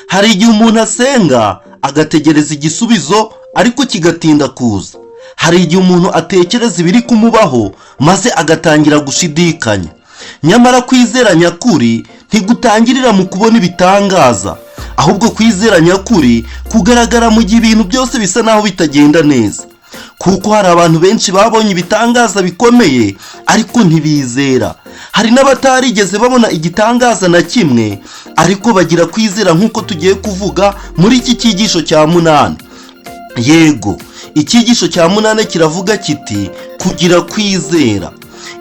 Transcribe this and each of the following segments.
Hari igihe umuntu asenga agategereza igisubizo ariko kigatinda kuza. Hari igihe umuntu atekereza ibiri kumubaho maze agatangira gushidikanya. Nyamara kwizera nyakuri ntigutangirira mu kubona ibitangaza, ahubwo kwizera nyakuri kugaragara mu gihe ibintu byose bisa naho bitagenda neza. Kuko hari abantu benshi babonye ibitangaza bikomeye ariko ntibizera. Hari n'abatarigeze babona igitangaza na kimwe ariko bagira kwizera nk'uko tugiye kuvuga muri iki cyigisho cya 8. Yego, icyigisho cya 8 kiravuga kiti kugira kwizera.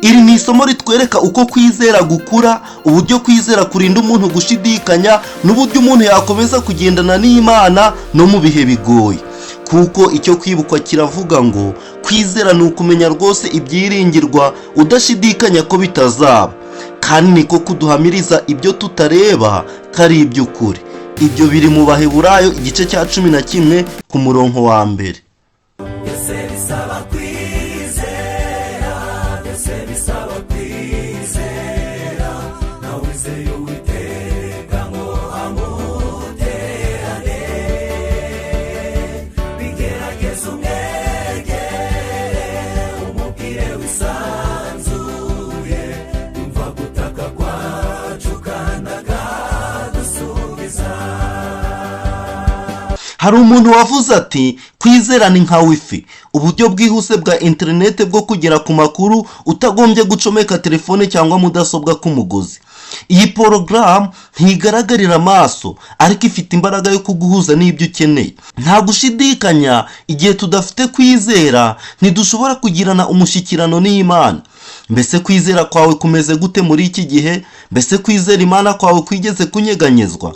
Iri ni isomo ritwereka uko kwizera gukura, uburyo kwizera kurinda umuntu gushidikanya, n'uburyo umuntu yakomeza kugendana n'Imana no mu bihe bigoye. Kuko icyo kwibukwa kiravuga ngo kwizera ni ukumenya rwose ibyiringirwa udashidikanya ko bitazaba, kandi niko kuduhamiriza ibyo tutareba ko ari iby'ukuri. Ibyo biri mu Baheburayo igice cya 11 ku murongo wa 1. Hari umuntu wavuze ati kwizera ni nka wifi, uburyo bwihuse bwa interinete bwo kugera ku makuru utagombye gucomeka telefone cyangwa mudasobwa k'umugozi. Iyi porogaramu ntigaragarira amaso ariko ifite imbaraga yo kuguhuza n'ibyo ukeneye. Nta gushidikanya, igihe tudafite kwizera ntidushobora kugirana umushyikirano n'Imana. Mbese kwizera kwawe kumeze gute muri iki gihe? Mbese kwizera Imana kwawe kwigeze kunyeganyezwa?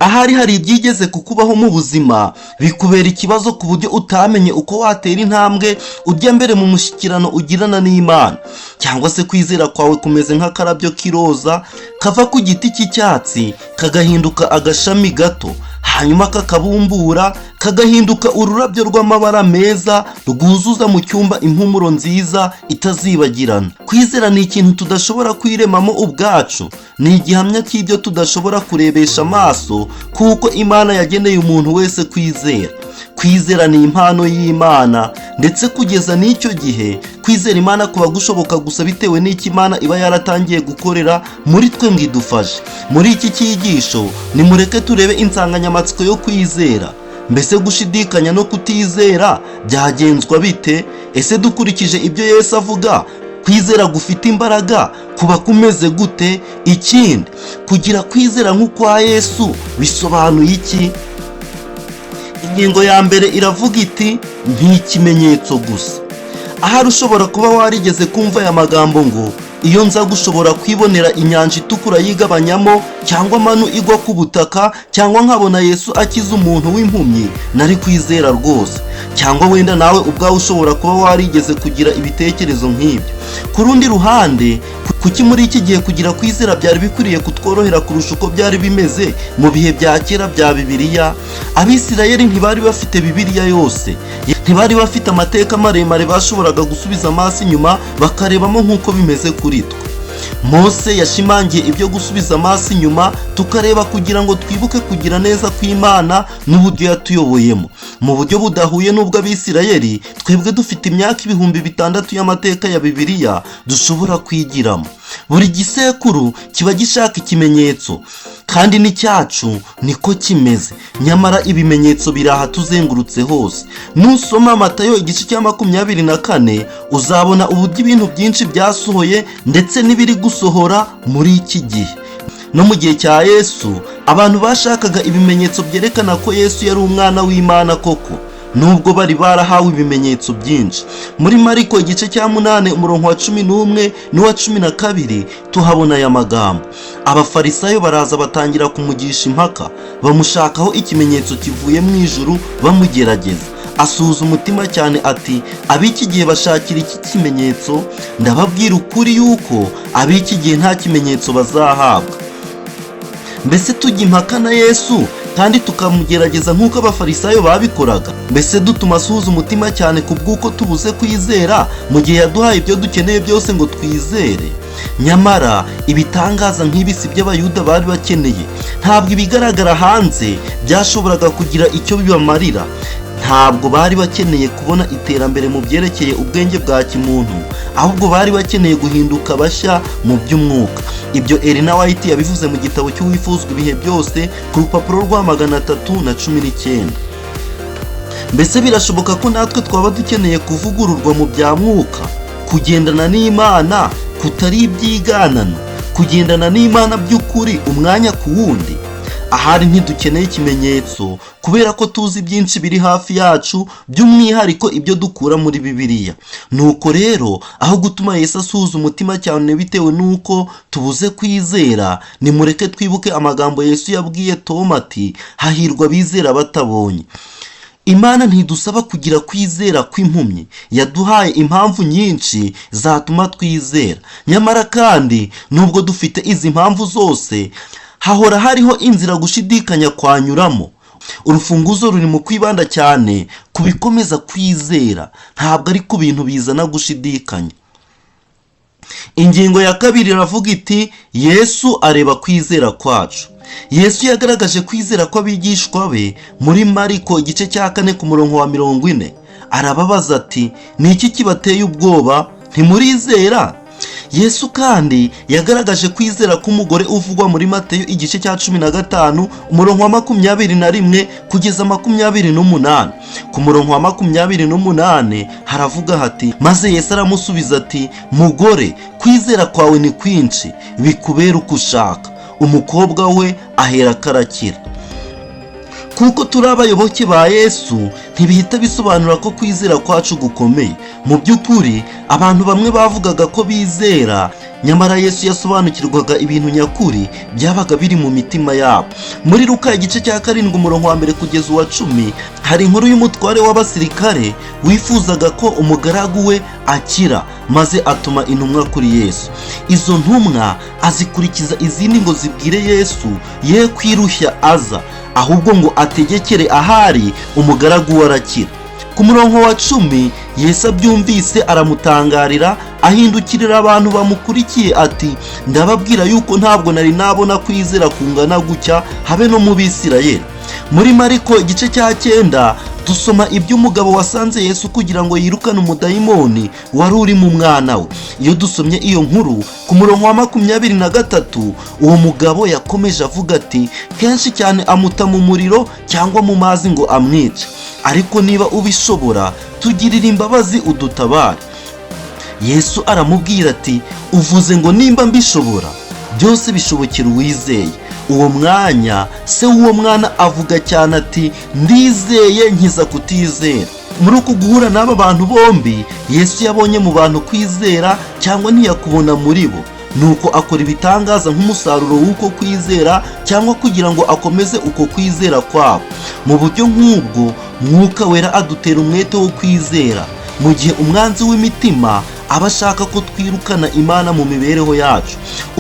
Ahari hari ibyigeze kukubaho mu buzima bikubera ikibazo ku buryo utamenye uko watera intambwe ujya mbere mu mushyikirano ugirana n'Imana? Cyangwa se kwizera kwawe kumeze nk'akarabyo k'iroza kava ku giti cy'icyatsi kagahinduka agashami gato, hanyuma kakabumbura kagahinduka ururabyo rw'amabara meza rwuzuza mu cyumba impumuro nziza itazibagirana. Kwizera ni ikintu tudashobora kwiremamo ubwacu, ni igihamya cy'ibyo tudashobora kurebesha amaso, kuko Imana yageneye umuntu wese kwizera. Kwizera ni impano y'Imana, ndetse kugeza n'icyo gihe kwizera Imana kuba gushoboka gusa bitewe n'icyo Imana iba yaratangiye gukorera muri twe ngo idufashe. Muri iki cyigisho nimureke turebe insanganyamatsiko yo kwizera. Mbese gushidikanya no kutizera byagenzwa bite? Ese dukurikije ibyo Yesu avuga, kwizera gufite imbaraga kuba kumeze gute? Ikindi, kugira kwizera nk'ukwa Yesu bisobanuye iki? Ingingo ya mbere iravuga iti nk'ikimenyetso gusa. Ahari ushobora kuba warigeze kumva aya magambo ngo iyo nza gushobora kwibonera inyanja itukura yigabanyamo, cyangwa manu igwa ku butaka, cyangwa nkabona Yesu akiza umuntu w'impumyi, nari kwizera rwose. Cyangwa wenda nawe ubwawe ushobora kuba warigeze kugira ibitekerezo nk'ibyo. Ku rundi ruhande, kuki muri iki gihe kugira kwizera byari bikwiriye kutworohera kurusha uko byari bimeze mu bihe bya kera bya Bibiliya? Abisirayeli ntibari bafite Bibiliya yose, ntibari bafite amateka maremare bashoboraga gusubiza amaso inyuma bakarebamo nk'uko bimeze kuri twe. Mose yashimangiye ibyo gusubiza amaso inyuma tukareba kugira ngo twibuke kugira neza kw'Imana n'uburyo yatuyoboyemo. Mu buryo budahuye n'ubwo Abisirayeli, twebwe dufite imyaka 6,000 y'amateka ya Bibiliya dushobora kwigiramo. Buri gisekuru kiba gishaka ikimenyetso, kandi n'icyacu niko kimeze. Nyamara ibimenyetso biraha tuzengurutse hose. Nusoma Matayo igice cya 24 uzabona uburyo ibintu byinshi byasohoye ndetse n'ibiri gusohora muri iki gihe. No mu gihe cya Yesu, abantu bashakaga ibimenyetso byerekana ko Yesu yari umwana w'Imana koko, nubwo bari barahawe ibimenyetso byinshi. Muri Mariko igice cya 8 umurongo wa 11 n'uwa 12 tuhabona aya magambo. Abafarisayo baraza batangira kumugisha impaka, bamushakaho ikimenyetso kivuye mu ijuru bamugerageza. Asuhuza umutima cyane ati, ab'iki gihe bashakira iki kimenyetso? Ndababwira ukuri yuko ab'iki gihe nta kimenyetso bazahabwa. Mbese tujya impaka na Yesu kandi tukamugerageza nk'uko abafarisayo babikoraga? Mbese dutuma asuhuza umutima cyane ku bw'uko tubuze kwizera mu gihe yaduhaye ibyo dukeneye byose ngo twizere? Nyamara ibitangaza nk'ibi si by'abayuda bari bakeneye. Ntabwo ibigaragara hanze byashoboraga kugira icyo bibamarira. Ntabwo bari bakeneye kubona iterambere mu byerekeye ubwenge bwa kimuntu, ahubwo bari bakeneye guhinduka bashya mu by'umwuka. Ibyo Elie na White yabivuze mu gitabo cy'uwifuzwa ibihe byose ku rupapuro rwa 319. Mbese birashoboka ko natwe twaba dukeneye kuvugururwa mu bya mwuka, kugendana n'Imana kutari ibyiganano, kugendana n'Imana by'ukuri umwanya ku wundi? Ahari ntidukeneye ikimenyetso kubera ko tuzi byinshi biri hafi yacu, by'umwihariko ibyo dukura muri Bibiliya. Nuko rero aho gutuma Yesu asuhuza umutima cyane bitewe nuko tubuze kwizera, nimureke twibuke amagambo Yesu yabwiye Toma ati, hahirwa abizera batabonye. Imana ntidusaba kugira kwizera kw'impumyi, yaduhaye impamvu nyinshi zatuma twizera. Nyamara kandi nubwo dufite izi mpamvu zose, hahora hariho inzira gushidikanya kwanyuramo. Urufunguzo ruri mu kwibanda cyane ku bikomeza kwizera, ntabwo ari ku bintu bizana gushidikanya. Ingingo ya kabiri iravuga iti, Yesu areba kwizera kwacu. Yesu yagaragaje kwizera kw'abigishwa be muri Mariko igice cya 4 ku murongo wa 40. Arababaza ati, ni iki kibateye ubwoba? Ntimurizera? Yesu kandi yagaragaje kwizera k'umugore uvugwa muri Mateyo igice cya 15 umurongo wa 21 kugeza 28. Ku murongo wa 28 haravuga hati, maze Yesu aramusubiza ati, mugore, kwizera kwawe ni kwinshi, bikubera uko ushaka. Umukobwa we ahera karakira. Kuko turi abayoboke ba Yesu, ntibihita bisobanura ko kwizera kwacu gukomeye. Mu by'ukuri abantu bamwe bavugaga ko bizera, nyamara Yesu yasobanukirwaga ibintu nyakuri byabaga biri mu mitima yabo. Muri Luka igice cya 7 umurongo wa 1 kugeza uwa 10 hari inkuru y'umutware w'abasirikare wifuzaga ko umugaragu we akira, maze atuma intumwa kuri Yesu. Izo ntumwa azikurikiza izindi ngo zibwire Yesu ye kwirushya aza, ahubwo ngo ategekere ahari umugaragu we arakira. Ku murongo wa 10 Yesu abyumvise aramutangarira, ahindukirira abantu bamukurikiye ati, ndababwira yuko ntabwo nari nabona kwizera kungana gutya habe no mu Bisirayeli. Muri Mariko igice cya 9 dusoma iby'umugabo wasanze Yesu kugira ngo yirukane umudayimoni wari uri mu mwana we. Iyo dusomye iyo nkuru ku murongo wa 23, uwo mugabo yakomeje avuga ati, kenshi cyane amuta mu muriro cyangwa mu mazi ngo amwice, ariko niba ubishobora tugirira imbabazi udutabare. Yesu aramubwira ati, uvuze ngo nimba mbishobora? Byose bishobokera uwizeye. Uwo mwanya se w'uwo mwana avuga cyane ati, ndizeye nkiza kutizera. Muri uku guhura n'aba bantu bombi, Yesu yabonye mu bantu kwizera cyangwa ntiyakubona muri bo, nuko akora ibitangaza nk'umusaruro w'uko kwizera cyangwa kugira ngo akomeze uko kwizera kwabo. Mu buryo nk'ubwo Mwuka Wera adutera umwete wo kwizera, mu gihe umwanzi w'imitima aba ashaka ko twirukana Imana mu mibereho yacu.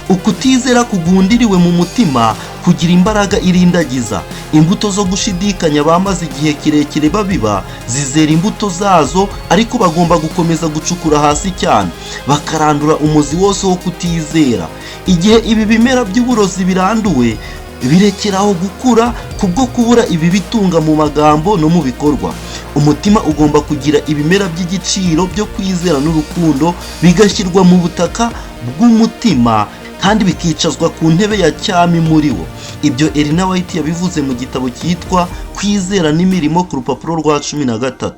Ukutizera kugundiriwe mu mutima kugira imbaraga irindagiza. Imbuto zo gushidikanya bamaze igihe kirekire babiba zizera imbuto zazo, ariko bagomba gukomeza gucukura hasi cyane, bakarandura umuzi wose wo kutizera. Igihe ibi bimera by'uburozi biranduwe, birekeraho gukura kubwo kubura ibi bitunga mu magambo no mu bikorwa. Umutima ugomba kugira ibimera by'igiciro byo kwizera n'urukundo, bigashyirwa mu butaka bw'umutima kandi bikicazwa ku ntebe ya cyami muri wo. Ibyo Elie na White yabivuze mu gitabo cyitwa Kwizera n'imirimo ku rupapuro rwa 13.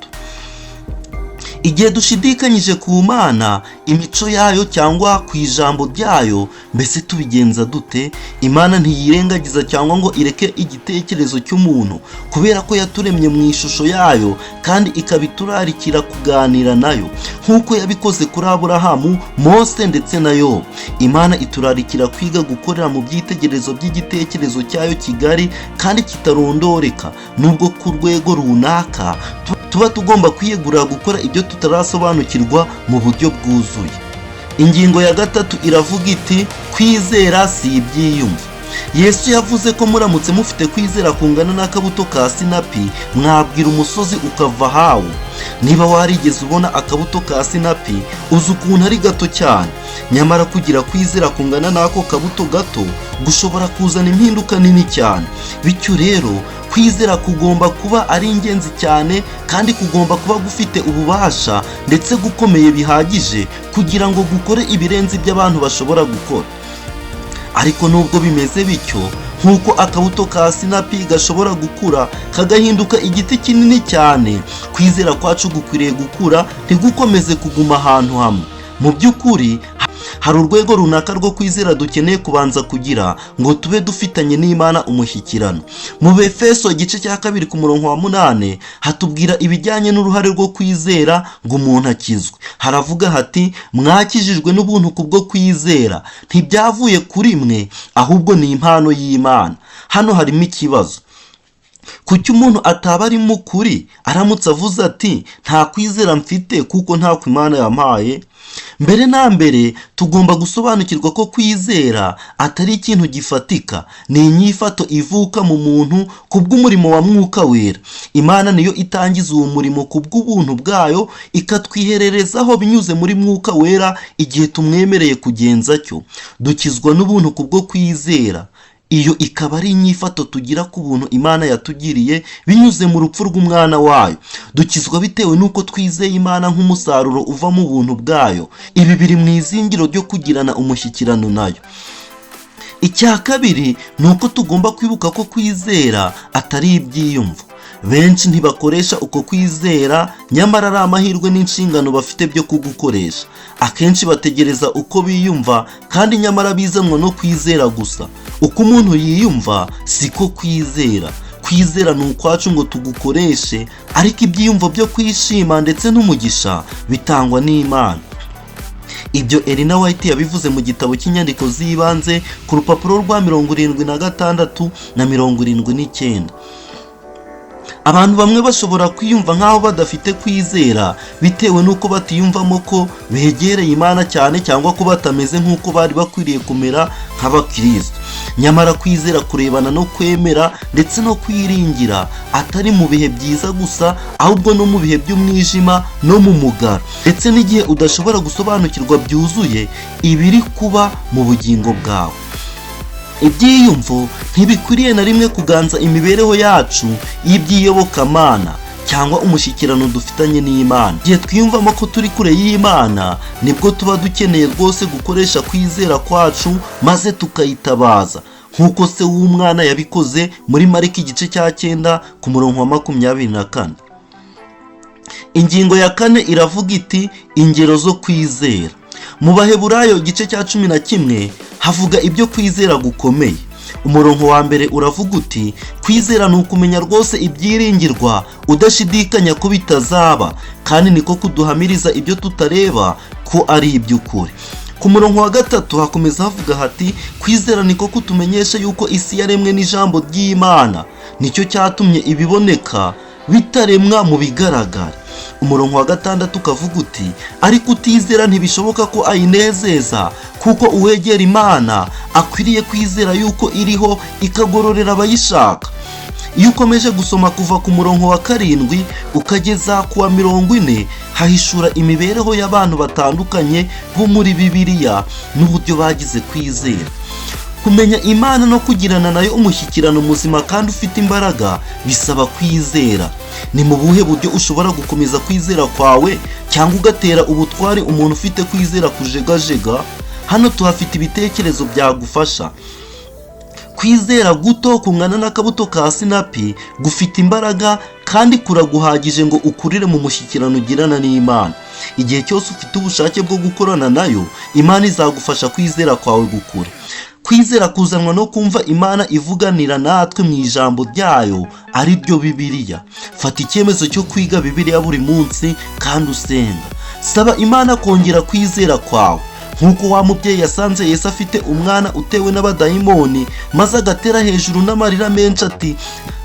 Igihe dushidikanyije ku Mana, imico yayo cyangwa ku ijambo ryayo, mbese tubigenza dute? Imana ntiyirengagiza cyangwa ngo ireke igitekerezo cy'umuntu, kubera ko yaturemye mu ishusho yayo kandi ikabiturarikira kuganira nayo, nk'uko yabikoze kuri Aburahamu, Mose ndetse na Yobu. Imana iturarikira kwiga gukorera mu byitegerezo by'igitekerezo cyayo kigari kandi kitarondoreka, nubwo ku rwego runaka tuba tugomba kwiyegurira gukora ibyo tutarasobanukirwa mu buryo bwuzuye. Ingingo ya 3 iravuga iti, kwizera si ibyiyumvo. Yesu yavuze ko muramutse mufite kwizera kungana n'akabuto ka sinapi mwabwira umusozi ukava hawo. Niba warigeze ubona akabuto ka sinapi uzi ukuntu ari gato cyane, nyamara kugira kwizera kungana n'ako kabuto gato gushobora kuzana impinduka nini cyane. Bityo rero kwizera kugomba kuba ari ingenzi cyane kandi kugomba kuba gufite ububasha ndetse gukomeye bihagije kugira ngo gukore ibirenze iby'abantu bashobora gukora. Ariko nubwo bimeze bityo, nk'uko akabuto ka sinapi gashobora gukura kagahinduka igiti kinini cyane, kwizera kwacu gukwiriye gukura ntigukomeze kuguma ahantu hamwe. Mu by'ukuri hari urwego runaka rwo kwizera dukeneye kubanza kugira ngo tube dufitanye n'Imana umushyikirano. Mu Befeso igice cya 2 ku murongo wa 8 hatubwira ibijyanye n'uruhare rwo kwizera ngo umuntu akizwe. Haravuga hati mwakijijwe n'ubuntu kubwo kwizera, ntibyavuye kuri mwe ahubwo ni impano y'Imana. Hano harimo ikibazo. Kuki umuntu ataba ari mu kuri aramutse avuze ati nta kwizera mfite kuko nta Imana yampaye? Mbere na mbere tugomba gusobanukirwa ko kwizera atari ikintu gifatika, ni inyifato ivuka mu muntu kubw'umurimo wa Mwuka Wera. Imana niyo itangiza uwo murimo kubw'ubuntu bwayo, ikatwihererezaho binyuze muri Mwuka Wera igihe tumwemereye kugenza cyo. Dukizwa n'ubuntu kubwo kwizera. Iyo ikaba ari inyifato tugira ku buntu Imana yatugiriye binyuze mu rupfu rw'umwana wayo. Dukizwa bitewe nuko twizeye Imana nk'umusaruro uva mu buntu bwayo. Ibi biri mu izingiro ryo kugirana umushyikirano nayo. Icya kabiri ni uko tugomba kwibuka ko kwizera atari ibyiyumvo. Benshi ntibakoresha uko kwizera, nyamara ari amahirwe n'inshingano bafite byo kugukoresha. Akenshi bategereza uko biyumva kandi nyamara bizanwa no kwizera gusa. Uko umuntu yiyumva siko kwizera. Kwizera ni ukwacu ngo tugukoreshe, ariko ibyiyumvo byo kwishima ndetse n'umugisha bitangwa n'Imana. Ibyo Elie na White yabivuze mu gitabo cy'inyandiko z'ibanze ku rupapuro rwa 76 na 79. Abantu bamwe bashobora kwiyumva nk'aho badafite kwizera bitewe n'uko batiyumvamo ko begereye Imana cyane cyangwa ko batameze nk'uko bari bakwiriye kumera nk'abakristo. Nyamara kwizera kurebana no kwemera ndetse no kwiringira, atari mu bihe byiza gusa ahubwo no mu bihe by'umwijima no mu mugara, ndetse n'igihe udashobora gusobanukirwa byuzuye ibiri kuba mu bugingo bwawe. Ibyiyumvo ntibikwiriye na rimwe kuganza imibereho yacu y'iby'iyobokamana cyangwa umushyikirano dufitanye n'Imana. Igihe twiyumvamo ko turi kure y'Imana nibwo tuba dukeneye rwose gukoresha kwizera kwacu maze tukayitabaza, nk'uko se w'umwana yabikoze muri Mariko igice cya 9 ku murongo wa 24. Ingingo ya 4 iravuga iti ingero zo kwizera. Mu Baheburayo igice cya 11 havuga ibyo kwizera gukomeye. Umurongo wa mbere uravuga uti kwizera ni ukumenya rwose ibyiringirwa udashidikanya ko bitazaba, kandi niko kuduhamiriza ibyo tutareba ko ari iby'ukuri. Ku murongo wa 3 hakomeza havuga hati kwizera niko kutumenyesha yuko isi yaremwe n'ijambo ry'Imana, nicyo cyatumye ibiboneka bitaremwa mu bigaragara. Umurongo wa 6 ukavuga uti ariko utizera ntibishoboka ko ayinezeza, kuko uwegera Imana akwiriye kwizera yuko iriho ikagororera abayishaka. Iyo ukomeje gusoma kuva ku murongo wa 7 ukageza ku wa 40 hahishura imibereho y'abantu batandukanye bo muri Bibiliya n'uburyo bagize kwizera. Kumenya Imana no kugirana nayo umushyikirano muzima kandi ufite imbaraga bisaba kwizera. Ni mu buhe buryo ushobora gukomeza kwizera kwawe cyangwa ugatera ubutwari umuntu ufite kwizera kujegajega? Hano tuhafite ibitekerezo byagufasha. Kwizera guto kungana n'akabuto ka sinapi gufite imbaraga kandi kuraguhagije ngo ukurire mu mushyikirano ugirana n'Imana. Igihe cyose ufite ubushake bwo gukorana nayo, Imana izagufasha kwizera kwawe gukura. Kwizera kuzanwa no kumva Imana ivuganira natwe mu ijambo ryayo, ari byo Bibiliya. Fata icyemezo cyo kwiga Bibiliya buri munsi kandi usenga. Saba Imana kongera kwizera kwawe, nk'uko wa mubyeyi yasanze Yesu afite umwana utewe n'abadayimoni maze agatera hejuru n'amarira menshi ati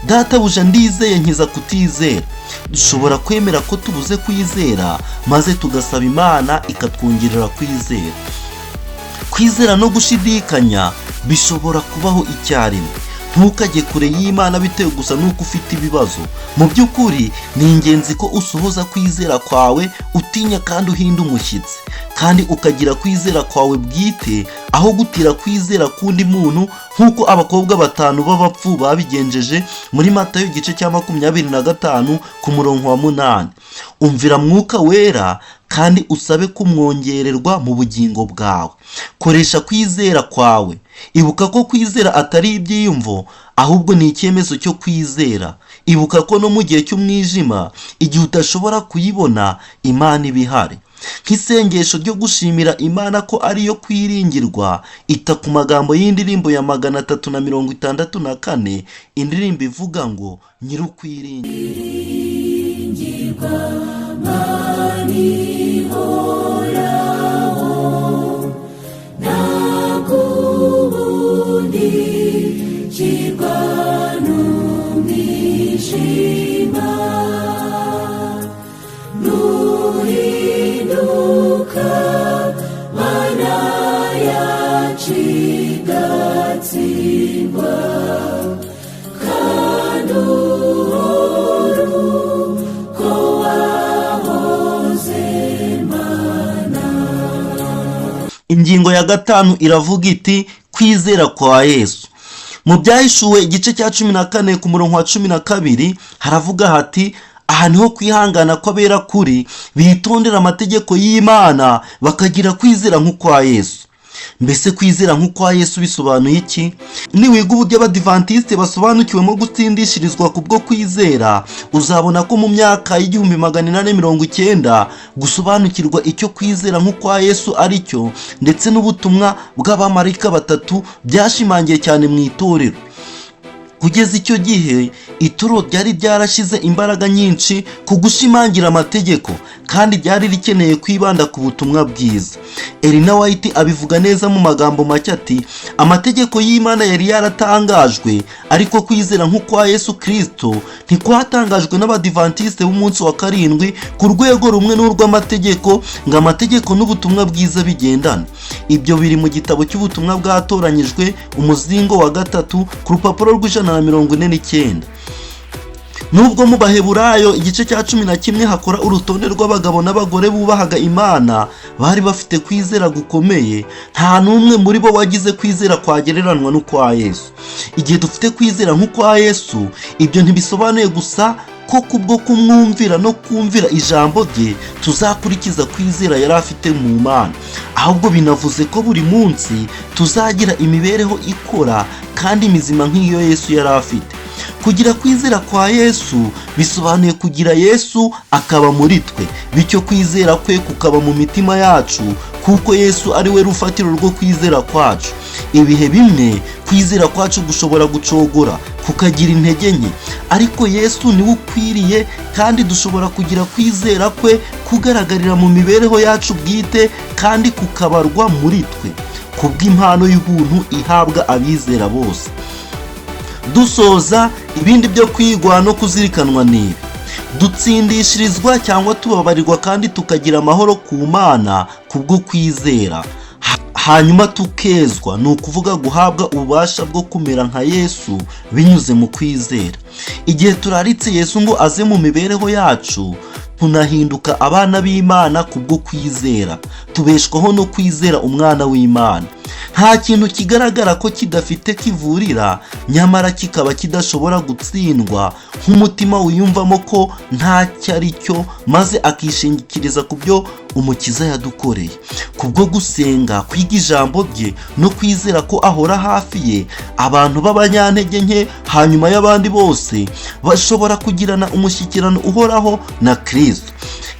databuja ndizeye nkiza kutizera. Dushobora kwemera ko tubuze kwizera maze tugasaba Imana ikatwongerera kwizera. Kwizera no gushidikanya bishobora kubaho icyarimwe. Ntukajye kure y'Imana bitewe gusa nuko ufite ibibazo. Mu by'ukuri ni ingenzi ko usohoza kwizera kwawe utinya kandi uhinda umushyitsi, kandi ukagira kwizera kwawe bwite aho gutira kwizera kundi muntu, nk'uko abakobwa 5 b'abapfu babigenjeje muri Matayo igice cya 25 ku murongo wa 8. Umvira Mwuka Wera kandi usabe kumwongererwa mu bugingo bwawe. Koresha kwizera kwawe. Ibuka ko kwizera atari ibyiyumvo, ahubwo ni icyemezo cyo kwizera. Ibuka ko no mu gihe cy'umwijima, igihe udashobora kuyibona, Imana ibihari. Nk'isengesho ryo gushimira Imana ko ariyo kwiringirwa, ita ku magambo y'indirimbo ya 364, indirimbo ivuga ngo nyir'ukwiringirwa Ingingo ya 5 iravuga iti kwizera kwa Yesu. Mu Byahishuwe igice cya 14 ku murongo wa 12 haravuga hati, aha niho kwihangana kw'abera kuri bitondera amategeko y'Imana bakagira kwizera nk'ukwa Yesu. Mbese kwizera nk'ukwa Yesu bisobanuye iki? Niwiga uburyo abadivantiste basobanukiwemo gutsindishirizwa kubwo kwizera, uzabona ko mu myaka y'1890 gusobanukirwa icyo kwizera nk'ukwa Yesu ari cyo, ndetse n'ubutumwa bw'abamarayika 3 byashimangiye cyane mu itorero. Kugeza icyo gihe ituro ryari ryarashize imbaraga nyinshi ku gushimangira amategeko, kandi ryari rikeneye kwibanda ku butumwa bwiza. Elie White abivuga neza mu magambo make ati, amategeko y'Imana yari yaratangajwe, ariko kwizera nk'ukwa Yesu Kristo ntikwatangajwe n'abadivantiste b'umunsi wa 7 ku rwego rumwe n'urw'amategeko, ngo amategeko n'ubutumwa bwiza bigendane. Ibyo biri mu gitabo cy'ubutumwa bwatoranyijwe umuzingo wa 3 ku rupapuro rw'149. Nubwo mu Baheburayo igice cya 11 hakora urutonde rw'abagabo n'abagore bubahaga Imana bari bafite kwizera gukomeye, nta n'umwe muri bo wagize kwizera kwagereranwa n'ukwa Yesu. Igihe dufite kwizera nk'ukwa Yesu, ibyo ntibisobanuye gusa ko kubwo kumwumvira no kumvira ijambo rye tuzakurikiza kwizera yari afite mu Mana, ahubwo binavuze ko buri munsi tuzagira imibereho ikora kandi mizima nk'iyo Yesu yari afite. Kugira kwizera kwa Yesu bisobanuye kugira Yesu akaba muri twe, bityo kwizera kwe kukaba mu mitima yacu, kuko Yesu ari we rufatiro rwo kwizera kwacu. Ibihe bimwe kwizera kwacu gushobora gucogora, kukagira intege nke, ariko Yesu niwe ukwiriye, kandi dushobora kugira kwizera kwe kugaragarira mu mibereho yacu bwite, kandi kukabarwa muri twe kubw'impano y'ubuntu ihabwa abizera bose. Dusoza, ibindi byo kwigwa no kuzirikanwa n'ibi: dutsindishirizwa cyangwa tubabarirwa kandi tukagira amahoro ku Mana kubwo kwizera. Hanyuma tukezwa, ni ukuvuga guhabwa ububasha bwo kumera nka Yesu binyuze mu kwizera. Igihe turaritse Yesu ngo aze mu mibereho yacu, tunahinduka abana b'Imana kubwo kwizera. Tubeshwaho no kwizera Umwana w'Imana. Nta kintu kigaragara ko kidafite kivurira, nyamara kikaba kidashobora gutsindwa, nk'umutima wiyumvamo ko ntacyo ari cyo, maze akishingikiriza ku byo Umukiza yadukoreye. Kubwo gusenga, kwiga ijambo rye no kwizera ko ahora hafi ye, abantu b'abanyantege nke hanyuma y'abandi bose bashobora kugirana umushyikirano uhoraho na Kristo,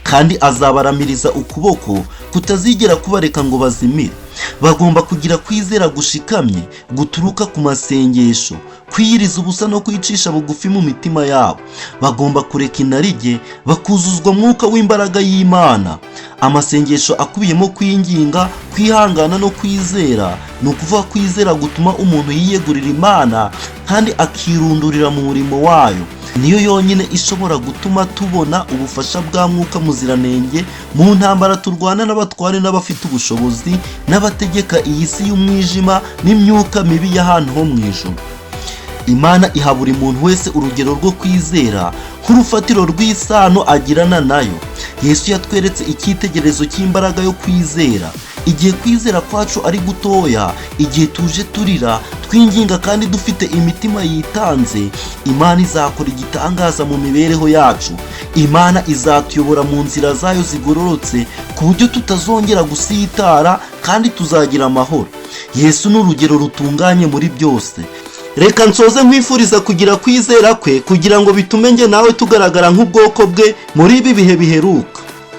kandi azabaramiriza ukuboko kutazigera kubareka ngo bazimire. Bagomba kugira kwizera gushikamye guturuka ku masengesho, kwiyiriza ubusa no kwicisha bugufi mu mitima yabo. Bagomba kureka inarijye, bakuzuzwa mwuka w'imbaraga y'Imana. Amasengesho akubiyemo kwinginga, kwihangana no kwizera, ni ukuvuga kwizera gutuma umuntu yiyegurira Imana kandi akirundurira mu murimo wayo. niyo yonyine ishobora gutuma tubona ubufasha bwa Mwuka Muziranenge mu ntambara turwana n'abatware n'abafite ubushobozi n'abategeka iyi si y'umwijima n'imyuka mibi y'ahantu ho mu ijuru. Imana iha buri muntu wese urugero rwo kwizera nk'urufatiro rw'isano agirana nayo. Yesu yatweretse icyitegererezo cy'imbaraga yo kwizera. Igihe kwizera kwacu ari gutoya, igihe tuje turira twinginga kandi dufite imitima yitanze, Imana izakora igitangaza mu mibereho yacu. Imana izatuyobora mu nzira zayo zigororotse ku buryo tutazongera gusitara kandi tuzagira amahoro. Yesu ni urugero rutunganye muri byose. Reka nsoze nkwifuriza kugira kwizera kwe kugira ngo bitume nge nawe tugaragara nk'ubwoko bwe muri ibi bihe biheruka.